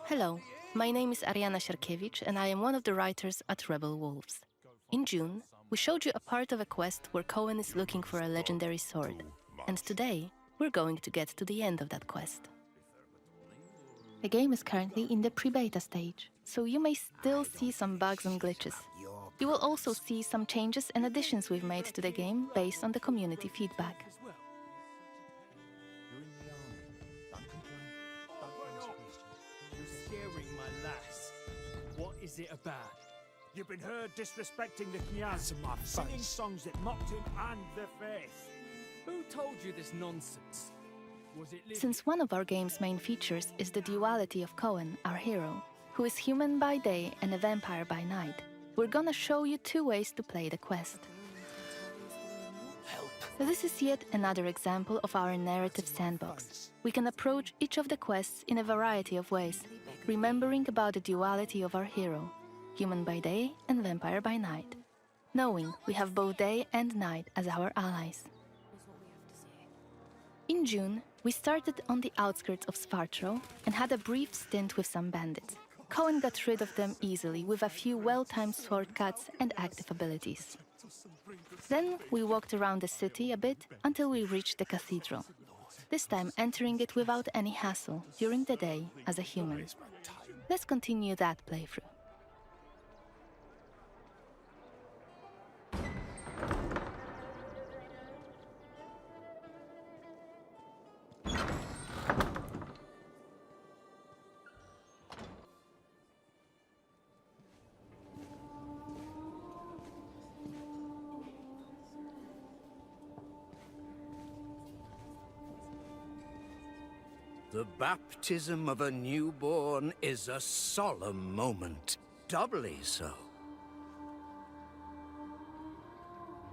Hello, my name is Ariana Sierkiewicz and I am one of the writers at Rebel Wolves. In June, we showed you a part of a quest where Coen is looking for a legendary sword, and today we're going to get to the end of that quest. The game is currently in the pre-beta stage, so you may still see some bugs and glitches. You will also see some changes and additions we've made to the game based on the community feedback. You're scaring my lass. What is it about? You've been heard disrespecting the knyaz, singing songs that mocked him and the faith. Who told you this nonsense? Was it Since one of our game's main features is the duality of Coen, our hero, who is human by day and a vampire by night, we're gonna show you two ways to play the quest. This is yet another example of our narrative sandbox. We can approach each of the quests in a variety of ways, remembering about the duality of our hero, human by day and vampire by night, knowing we have both day and night as our allies. In June, we started on the outskirts of Svartro and had a brief stint with some bandits. Coen got rid of them easily with a few well-timed sword cuts and active abilities. Then we walked around the city a bit until we reached the cathedral, this time entering it without any hassle during the day as a human. Let's continue that playthrough. The baptism of a newborn is a solemn moment, doubly so.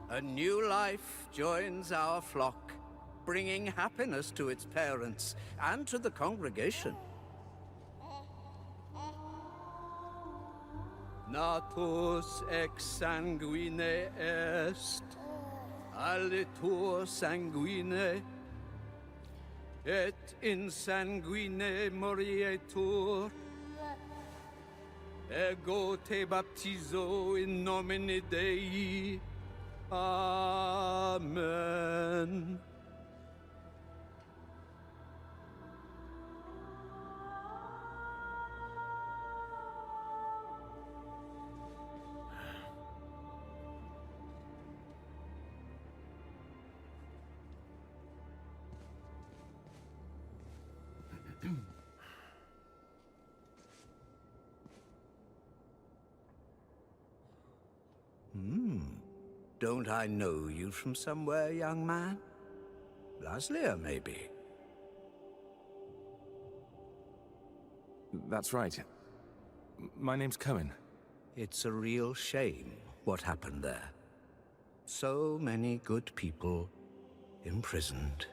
A new life joins our flock, bringing happiness to its parents and to the congregation. Natus ex sanguine est, alitur sanguine, et in sanguine morietur. Ego te baptizo in nomine Dei. Amen. Don't I know you from somewhere, young man? Laslia, maybe? That's right. My name's Coen. It's a real shame what happened there. So many good people imprisoned.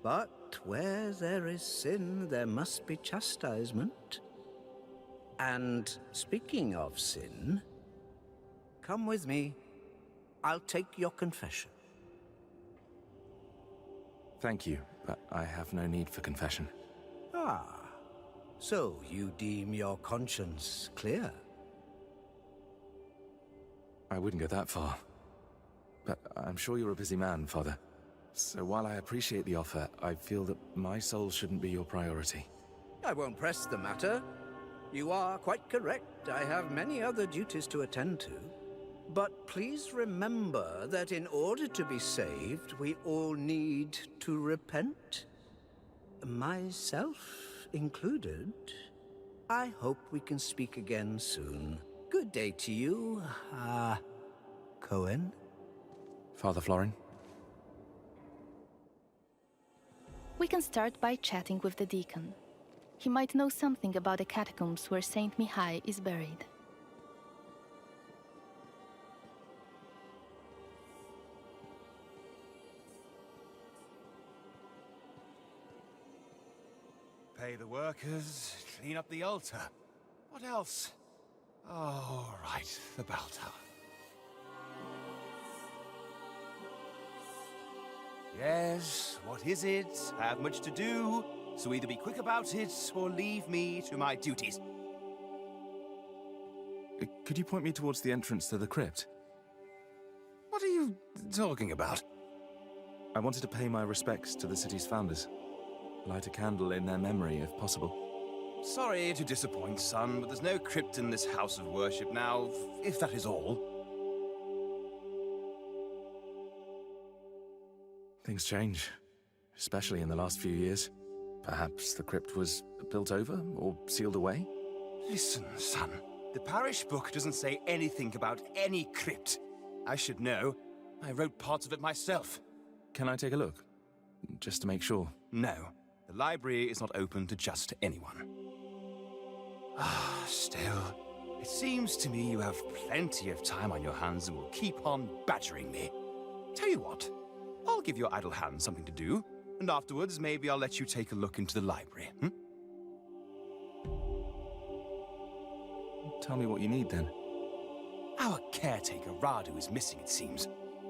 But where there is sin, there must be chastisement. And speaking of sin, come with me. I'll take your confession. Thank you, but I have no need for confession. Ah, so you deem your conscience clear? I wouldn't go that far. But I'm sure you're a busy man, Father. So while I appreciate the offer, I feel that my soul shouldn't be your priority. I won't press the matter. You are quite correct. I have many other duties to attend to. But please remember that in order to be saved, we all need to repent. Myself included. I hope we can speak again soon. Good day to you, Coen. Father Florin? We can start by chatting with the deacon. He might know something about the catacombs where Saint Mihai is buried. Pay the workers, clean up the altar. What else? Oh, right, the bell tower. Yes, what is it? Have much to do? So either be quick about it, or leave me to my duties. Could you point me towards the entrance to the crypt? What are you talking about? I wanted to pay my respects to the city's founders. Light a candle in their memory, if possible. Sorry to disappoint, son, but there's no crypt in this house of worship now, if that is all. Things change, especially in the last few years. Perhaps the crypt was built over or sealed away? Listen, son. The parish book doesn't say anything about any crypt. I should know. I wrote parts of it myself. Can I take a look? Just to make sure. No. The library is not open to just anyone. Still, it seems to me you have plenty of time on your hands and will keep on badgering me. Tell you what, I'll give your idle hands something to do, and afterwards maybe I'll let you take a look into the library, Tell me what you need, then. Our caretaker, Radu, is missing, it seems.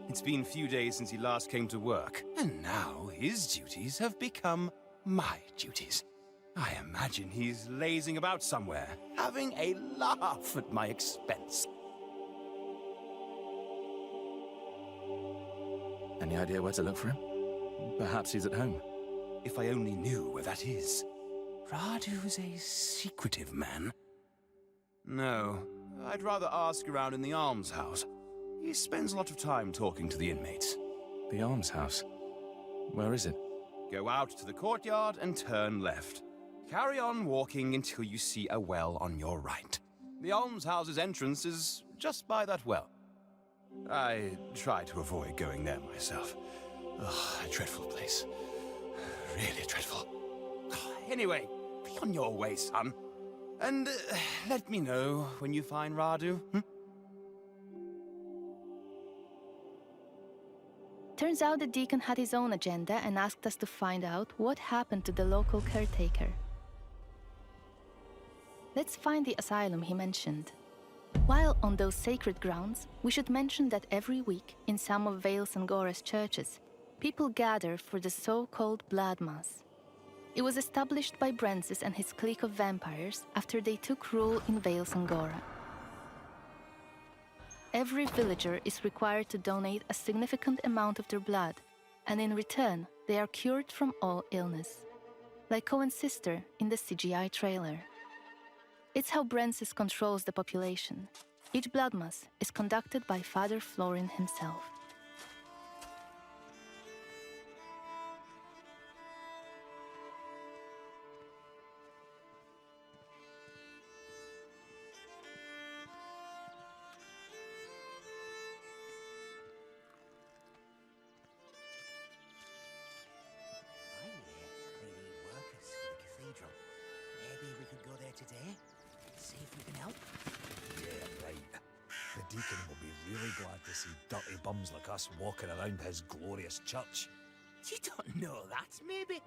It's been a few days since he last came to work, and now his duties have become my duties. I imagine he's lazing about somewhere, having a laugh at my expense. Any idea where to look for him? Perhaps he's at home. If I only knew where that is. Radu's a secretive man. No, I'd rather ask around in the almshouse. He spends a lot of time talking to the inmates. The almshouse? Where is it? Go out to the courtyard and turn left. Carry on walking until you see a well on your right. The almshouse's entrance is just by that well. I try to avoid going there myself. Ugh, a dreadful place. Really dreadful. Anyway, be on your way, son. And let me know when you find Radu. Turns out the deacon had his own agenda and asked us to find out what happened to the local caretaker. Let's find the asylum he mentioned. While on those sacred grounds, we should mention that every week, in some of Vales and Gora's churches, people gather for the so-called Blood Mass. It was established by Brensis and his clique of vampires after they took rule in Vales and Gora. Every villager is required to donate a significant amount of their blood, and in return, they are cured from all illness. Like Coen's sister in the CGI trailer. It's how Brensis controls the population. Each blood mass is conducted by Father Florin himself. Maybe we could go there today, see if we can help. Yeah, right. The deacon will be really glad to see dirty bums like us walking around his glorious church. You don't know that, maybe?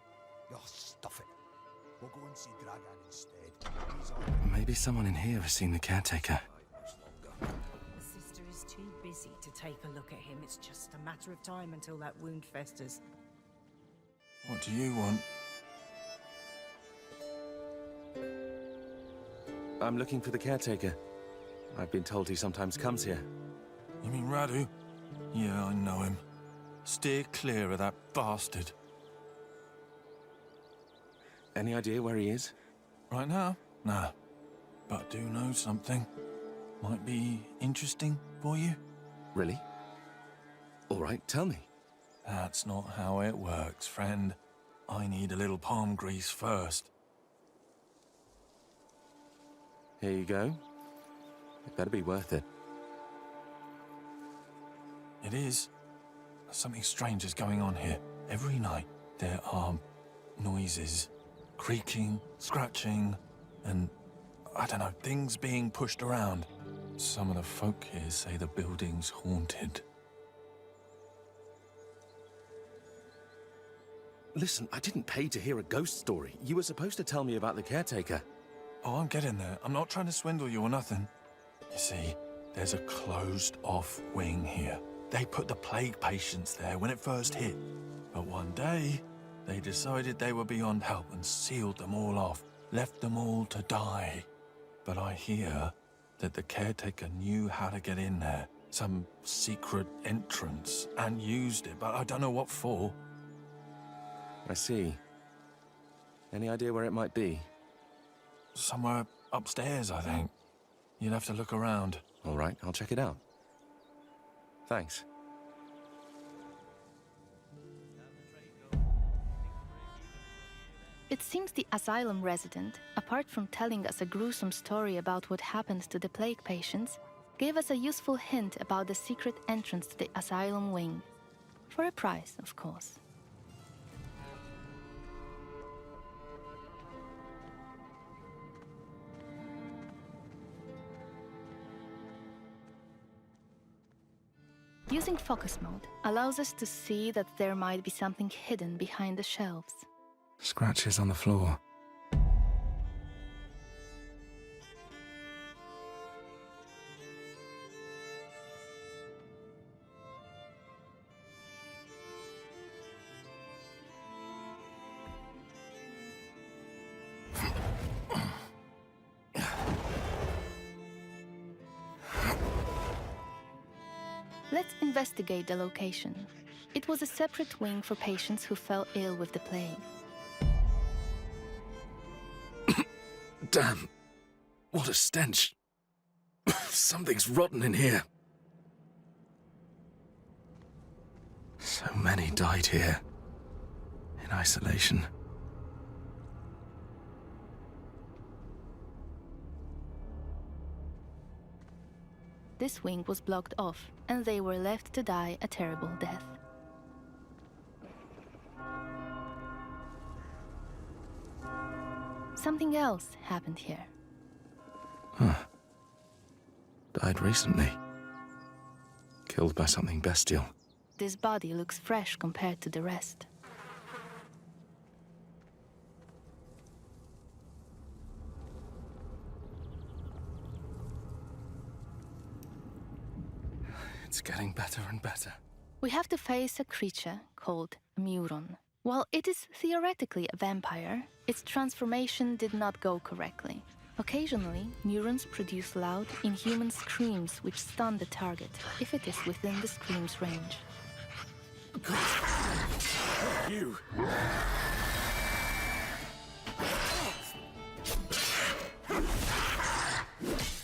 Oh, stuff it. We'll go and see Dragan instead. He's on Maybe someone in here has seen the caretaker. 5 months longer. The sister is too busy to take a look at him. It's just a matter of time until that wound festers. What do you want? I'm looking for the caretaker. I've been told he sometimes comes here. You mean Radu? Yeah, I know him. Steer clear of that bastard. Any idea where he is? Right now? Nah. But I do know something. Might be interesting for you. Really? All right, tell me. That's not how it works, friend. I need a little palm grease first. Here you go. It better be worth it. It is. Something strange is going on here. Every night there are noises. Creaking, scratching, and I don't know, things being pushed around. Some of the folk here say the building's haunted. Listen, I didn't pay to hear a ghost story. You were supposed to tell me about the caretaker. Oh, I'm getting there. I'm not trying to swindle you or nothing. You see, there's a closed-off wing here. They put the plague patients there when it first hit. But one day, They decided they were beyond help and sealed them all off, left them all to die. But I hear that the caretaker knew how to get in there. Some secret entrance, and used it, but I don't know what for. I see. Any idea where it might be? Somewhere upstairs, I think. You'll have to look around. All right, I'll check it out. Thanks. It seems the asylum resident, apart from telling us a gruesome story about what happened to the plague patients, gave us a useful hint about the secret entrance to the asylum wing. For a price, of course. Using focus mode allows us to see that there might be something hidden behind the shelves. Scratches on the floor. Let's investigate the location. It was a separate wing for patients who fell ill with the plague. Damn. What a stench. Something's rotten in here. So many died here. In isolation. This wing was blocked off, and they were left to die a terrible death. Something else happened here. Huh. Died recently. Killed by something bestial. This body looks fresh compared to the rest. It's getting better and better. We have to face a creature called a Muron. While it is theoretically a vampire, its transformation did not go correctly. Occasionally, Murons produce loud, inhuman screams which stun the target, if it is within the scream's range. You!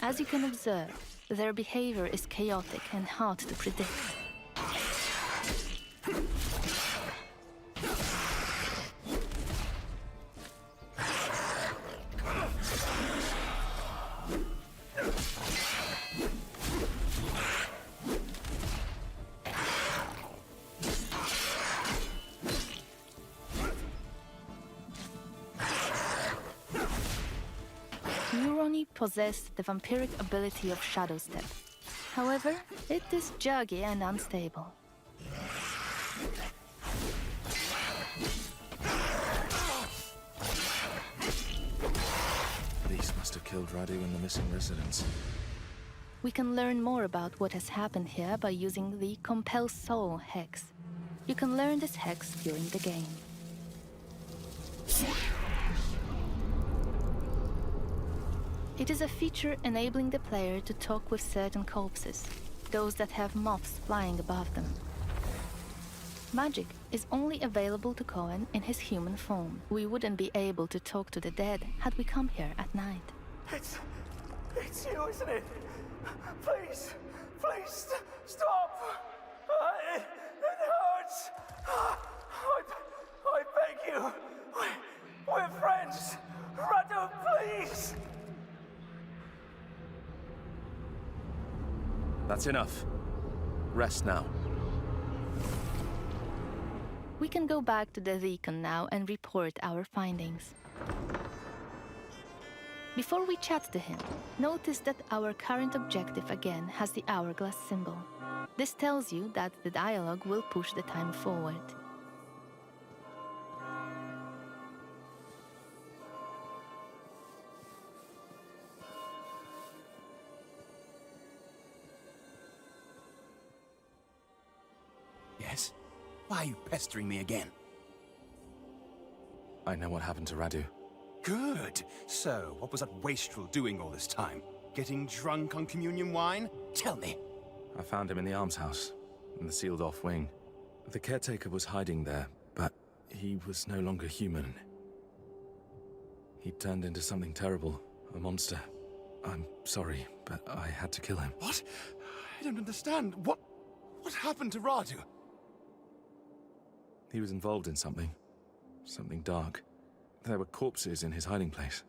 As you can observe, their behavior is chaotic and hard to predict. Muroni possess the vampiric ability of Shadow Step. However, it is juggy and unstable. These must have killed Radu and the missing residents. We can learn more about what has happened here by using the Compel Soul hex. You can learn this hex during the game. It is a feature enabling the player to talk with certain corpses, those that have moths flying above them. Magic is only available to Coen in his human form. We wouldn't be able to talk to the dead had we come here at night. It's you, isn't it? Please, stop! It hurts! I beg you! We're friends! Radu, please! That's enough. Rest now. We can go back to the Deacon now and report our findings. Before we chat to him, notice that our current objective again has the hourglass symbol. This tells you that the dialogue will push the time forward. Yes? Why are you pestering me again? I know what happened to Radu. Good. So, what was that wastrel doing all this time? Getting drunk on communion wine? Tell me. I found him in the almshouse, in the sealed-off wing. The caretaker was hiding there, but he was no longer human. He turned into something terrible, a monster. I'm sorry, but I had to kill him. What? I don't understand. What happened to Radu? He was involved in something. Something dark. There were corpses in his hiding place.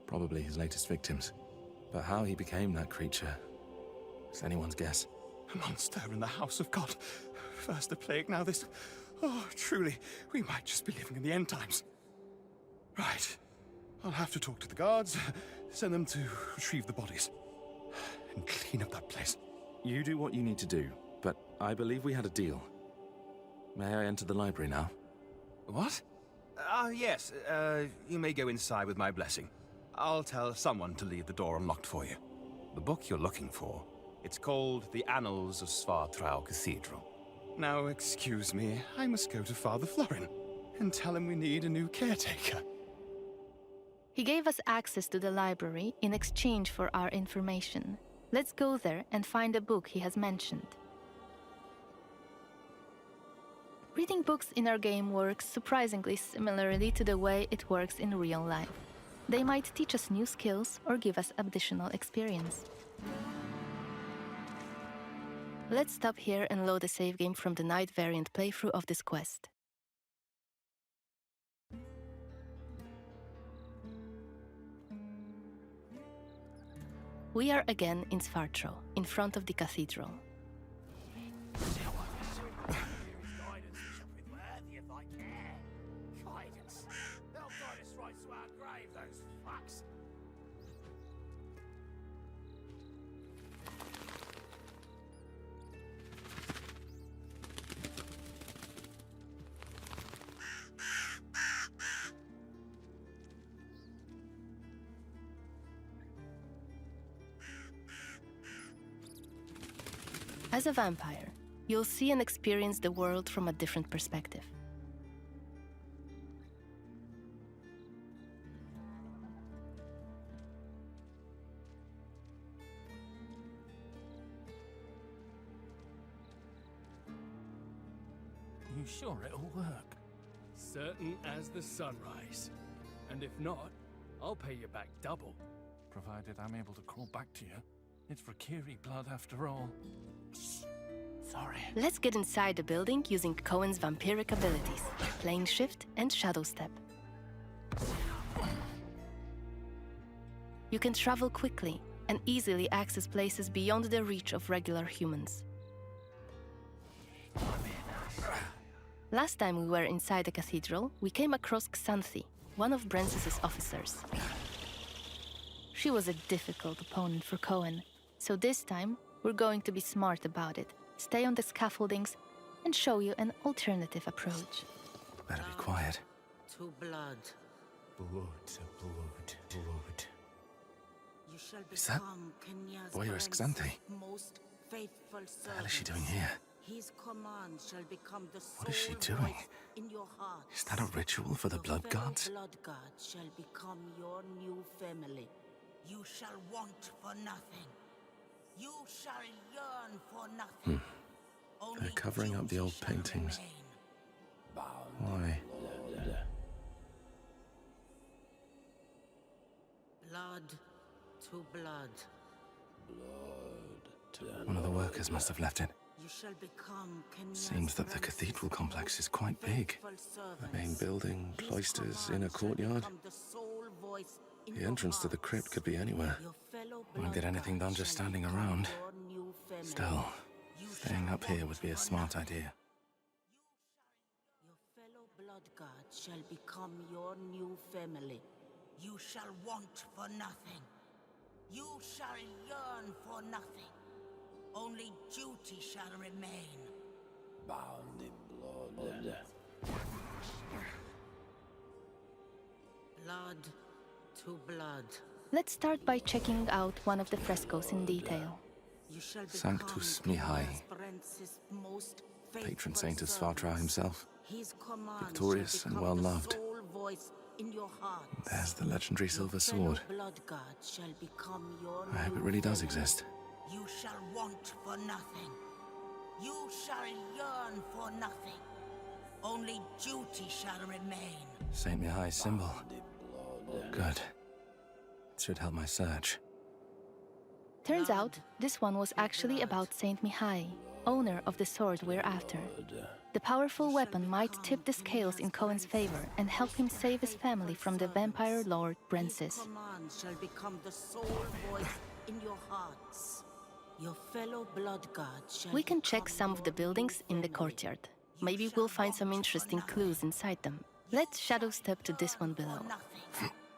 Probably his latest victims. But how he became that creature is anyone's guess. A monster in the house of God. First the plague, now this. Oh, truly, we might just be living in the end times. Right. I'll have to talk to the guards, send them to retrieve the bodies, and clean up that place. You do what you need to do, but I believe we had a deal. May I enter the library now? What? Yes. You may go inside with my blessing. I'll tell someone to leave the door unlocked for you. The book you're looking for, it's called The Annals of Svartrau Cathedral. Now, excuse me, I must go to Father Florin and tell him we need a new caretaker. He gave us access to the library in exchange for our information. Let's go there and find a book he has mentioned. Reading books in our game works surprisingly similarly to the way it works in real life. They might teach us new skills or give us additional experience. Let's stop here and load a save game from the night variant playthrough of this quest. We are again in Svartrau, in front of the cathedral. As a vampire, you'll see and experience the world from a different perspective. You sure it'll work? Certain as the sunrise. And if not, I'll pay you back double. Provided I'm able to crawl back to you. It's for Kiri blood after all. Sorry. Let's get inside the building using Coen's vampiric abilities, Plane Shift and Shadow Step. You can travel quickly and easily access places beyond the reach of regular humans. Last time we were inside the cathedral, we came across Xanthi, one of Brensis's officers. She was a difficult opponent for Coen, so this time we're going to be smart about it, stay on the scaffoldings, and show you an alternative approach. Better be quiet. To blood. Blood. You shall Is that become Kenya's voyeurist prince's Xanthi? most faithful What the hell is she doing servants. here? His command shall become the What is she sole doing? voice in your heart. Is that a ritual for the blood fellow gods? blood gods shall become your new family. You shall want for nothing. You shall yearn for nothing. Only They're covering up the duty old shall paintings. remain. Why? Blood to blood. One of the workers must have left it. You shall become Kenya's Seems that the prince's cathedral complex is quite big. faithful The main servants. building, His cloisters, command inner shall courtyard. become the sole voice in The your entrance to the hearts. crypt could be anywhere. Your fellow Won't get blood anything done gods just shall standing become around. your new family. Still, You staying shall up here want would be a for smart nothing. idea. Your fellow blood god shall become your new family. You shall want for nothing. You shall yearn for nothing. Only duty shall remain. Bound in blood. Blood to blood. Let's start by checking out one of the frescoes in detail. You shall Sanctus become Mihi, Kenya's prince's most patron faithful saint of servants. Svartrau himself. His command Victorious shall and become the well-loved. sole voice in your heart. There's the legendary silver sword. Blood god shall become your I hope new it really does family. exist. You shall want for nothing. You shall yearn for nothing. Only duty shall remain. Saint Mihai's symbol. Good. It should help my search. Turns out, this one was actually about Saint Mihai, owner of the sword we're after. The powerful weapon might tip the scales in Coen's favor and help him save his family from the vampire lord Brensis. His command shall become the sole voice in your hearts. Your fellow blood god shall We can check become some of the your buildings new in the family. courtyard. Maybe we'll find some interesting clues inside them. Let's shadow step to this one below.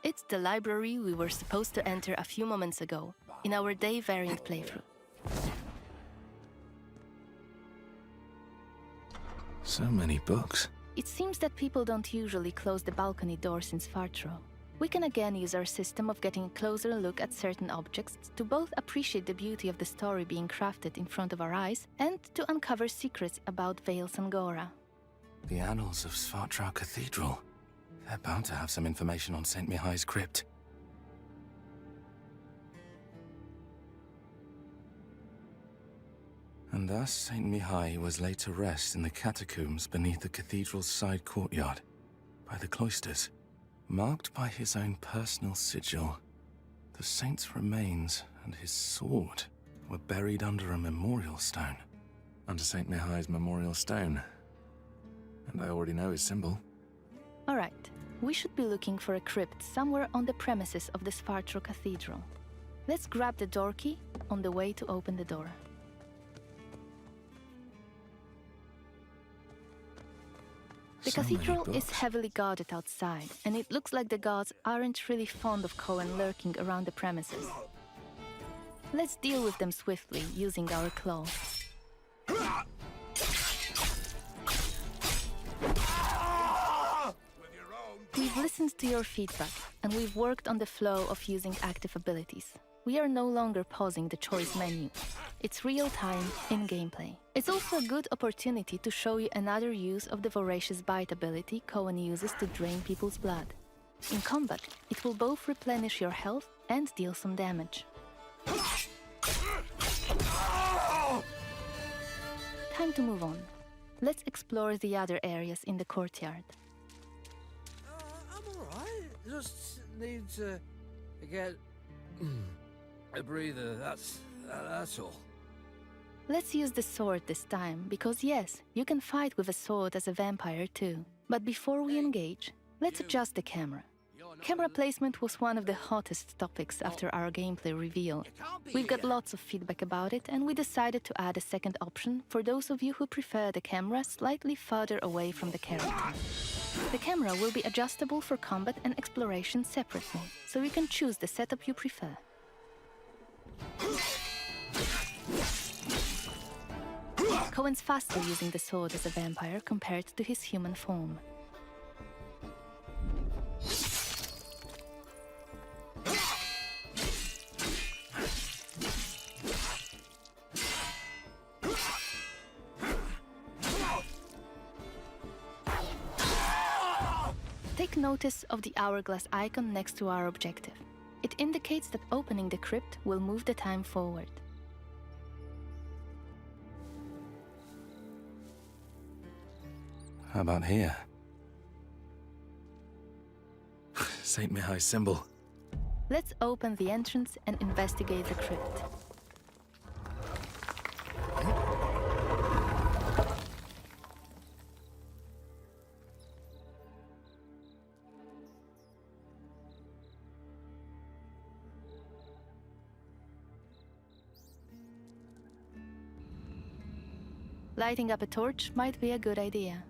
It's the library we were supposed to enter a few moments ago, in our day variant playthrough. So many books. It seems that people don't usually close the balcony doors in Svartro. We can again use our system of getting a closer look at certain objects to both appreciate the beauty of the story being crafted in front of our eyes and to uncover secrets about Vale Sangora. The annals of Svartrau Cathedral. They're bound to have some information on Saint Mihai's crypt. And thus Saint Mihai was laid to rest in the catacombs beneath the cathedral's side courtyard, by the cloisters, marked by his own personal sigil. The saint's remains and his sword were buried under a memorial stone. Under Saint Mihai's memorial stone. And I already know his symbol. Alright, we should be looking for a crypt somewhere on the premises of the Svartro Cathedral. Let's grab the door key on the way to open the door. The So many cathedral is books. heavily guarded outside, and it looks like the gods aren't really fond of Coen lurking around the premises. Let's deal with them swiftly, using our claw. We've listened to your feedback, and we've worked on the flow of using active abilities. We are no longer pausing the choice menu. It's real-time, in-gameplay. It's also a good opportunity to show you another use of the Voracious Bite ability Coen uses to drain people's blood. In combat, it will both replenish your health and deal some damage. Time to move on. Let's explore the other areas in the courtyard. I'm alright. Just need to get a breather. That's all. Let's use the sword this time, because yes, you can fight with a sword as a vampire too. But before we engage, let's adjust the camera. Camera placement was one of the hottest topics after our gameplay reveal. We've got lots of feedback about it, and we decided to add a second option for those of you who prefer the camera slightly further away from the character. The camera will be adjustable for combat and exploration separately, so you can choose the setup you prefer. Coen's faster using the sword as a vampire compared to his human form. Take notice of the hourglass icon next to our objective. It indicates that opening the crypt will move the time forward. How about here? Saint Mihai's symbol. Let's open the entrance and investigate the crypt. Lighting up a torch might be a good idea.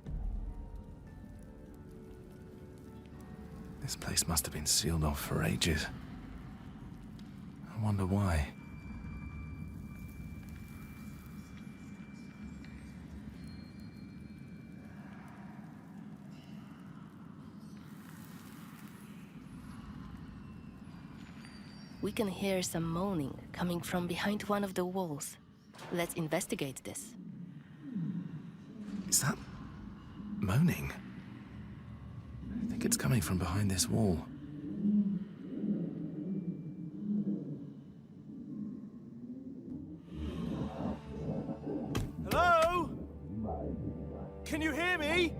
This place must have been sealed off for ages. I wonder why. We can hear some moaning coming from behind one of the walls. Let's investigate this. Is that moaning? I think like it's coming from behind this wall. Hello? Can you hear me?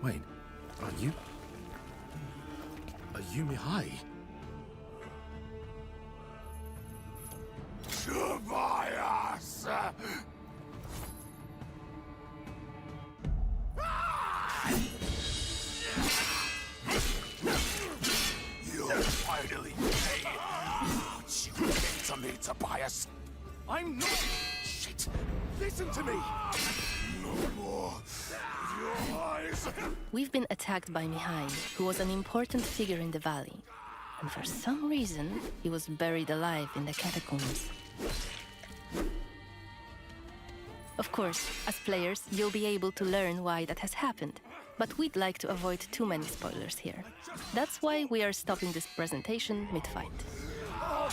Wait, are you Mihai? Tobias! You'll finally pay. What you did to me, Tobias. I'm not... Shit! Listen to me! No more. Your eyes. We've been attacked by Mihai, who was an important figure in the valley. And for some reason, he was buried alive in the catacombs. Of course, as players, you'll be able to learn why that has happened. But we'd like to avoid too many spoilers here. That's why we are stopping this presentation mid-fight. Oh,